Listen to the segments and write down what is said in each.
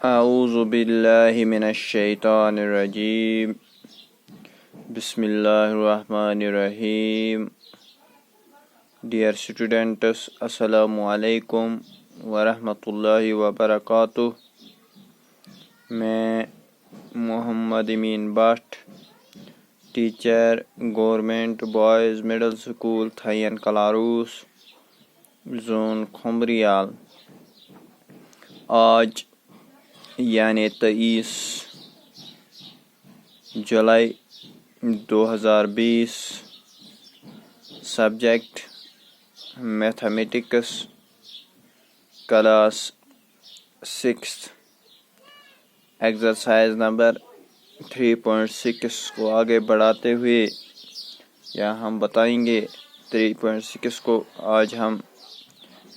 اعوذ باللہ من الشیطان الرجیم بسم اللہ الرحمن الرحیم. Dear students, السلام علیکم ورحمۃ اللہ وبرکاتہ. میں Muhammad Amin Butt, teacher, government boys middle school Thein Kalaroos, zone Khumriyal. آج یعنی 23 جولائی 2020، subject mathematics, class 6، exercise number 3.6 کو آگے بڑھاتے ہوئے ہم بتائیں گے 3.6 کو آج ہم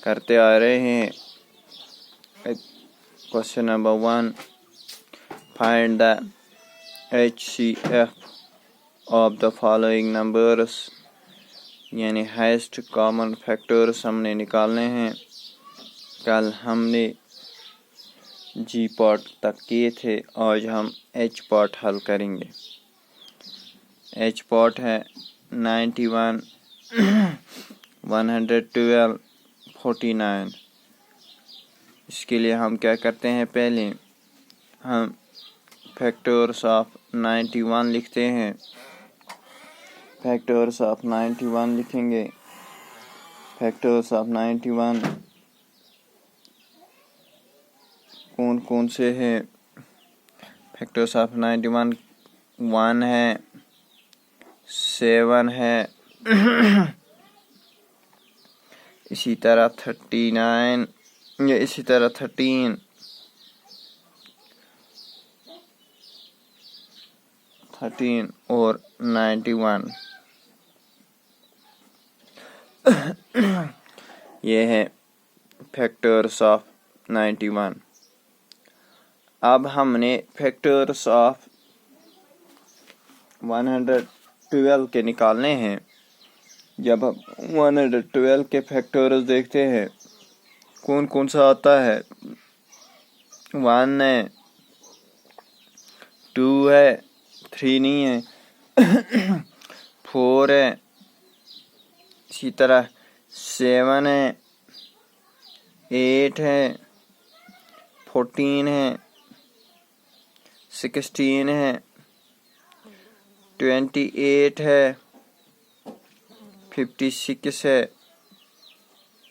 کرتے آ رہے ہیں. Question number 1. Find the HCF of the following numbers. یعنی highest common factors ہم نے نکالنے ہیں. کل ہم نے G پارٹ تک کیے تھے، آج ہم H پارٹ حل کریں گے. H پارٹ ہے 91 112 49. اس کے لیے ہم کیا کرتے ہیں، پہلے ہم فیکٹرز آف 91 لکھتے ہیں. فیکٹرز آف 91 لکھیں گے. فیکٹرز آف 91 کون سے ہیں؟ فیکٹرز آف 91 1 ہے، 7 ہے، اسی طرح 39 یا اسی طرح 13 اور 91. یہ ہے فیکٹرز آف 91. اب ہم نے فیکٹرز آف 112 کے نکالنے ہیں. جب ہم 112 کے فیکٹرز دیکھتے ہیں، کون سا آتا ہے؟ 1 ہے، 2 ہے، 3 نہیں ہے، 4 ہے، اسی طرح 7 ہے، 8 ہے، 14 ہے، 16 ہے، 28 ہے، 56 ہے،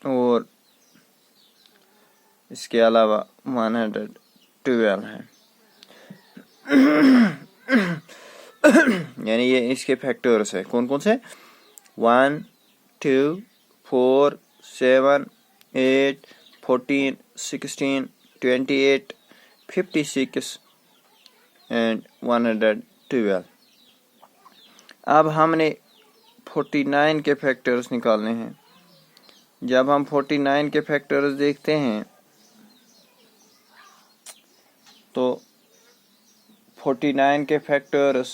اور اس کے علاوہ 112 ہے. یعنی یہ اس کے فیکٹرز ہیں. کون سے؟ 1 2 4 7 8 14 16 28 56 and 112. اب ہم نے 49 کے فیکٹرز نکالنے ہیں. جب ہم 49 کے فیکٹرز دیکھتے ہیں تو 49 کے فیکٹرز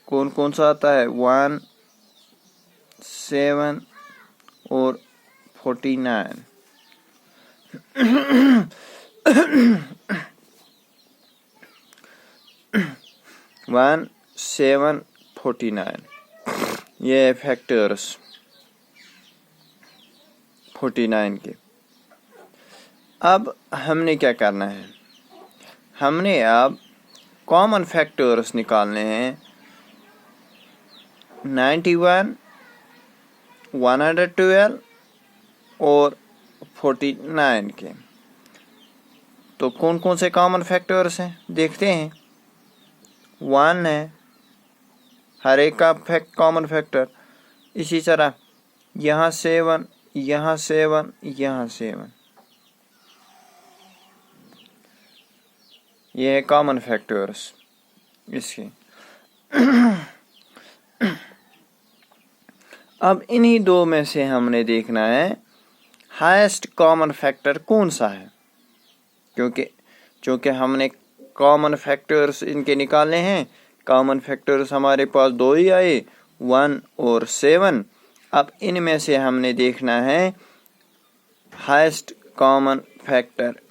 کون سا آتا ہے؟ 1 7 اور 49. 1 7 49 یہ فیکٹرز 49 کے. اب ہم نے کیا کرنا ہے؟ ہم نے اب کامن فیکٹرز نکالنے ہیں 91 112 اور 49 کے. تو کون سے کامن فیکٹرز ہیں دیکھتے ہیں. 1 ہے ہر ایک کا کامن فیکٹر، اسی طرح یہاں 7 یہاں 7 یہاں 7. یہ ہے کامن فیکٹرز اس کے. اب انہی دو میں سے ہم نے دیکھنا ہے ہائیسٹ کامن فیکٹر کون سا ہے. چونکہ ہم نے کامن فیکٹرز ان کے نکالنے ہیں. کامن فیکٹرز ہمارے پاس 2 ہی آئے، 1 اور 7. اب ان میں سے ہم نے دیکھنا ہے highest common factor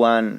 1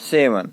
7,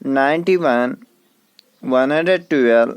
91, 112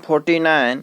49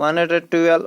112,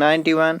91।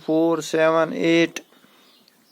4, 7, 8,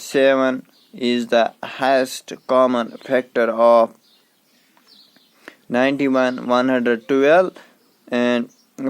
7 is the highest common factor of 91, 112 and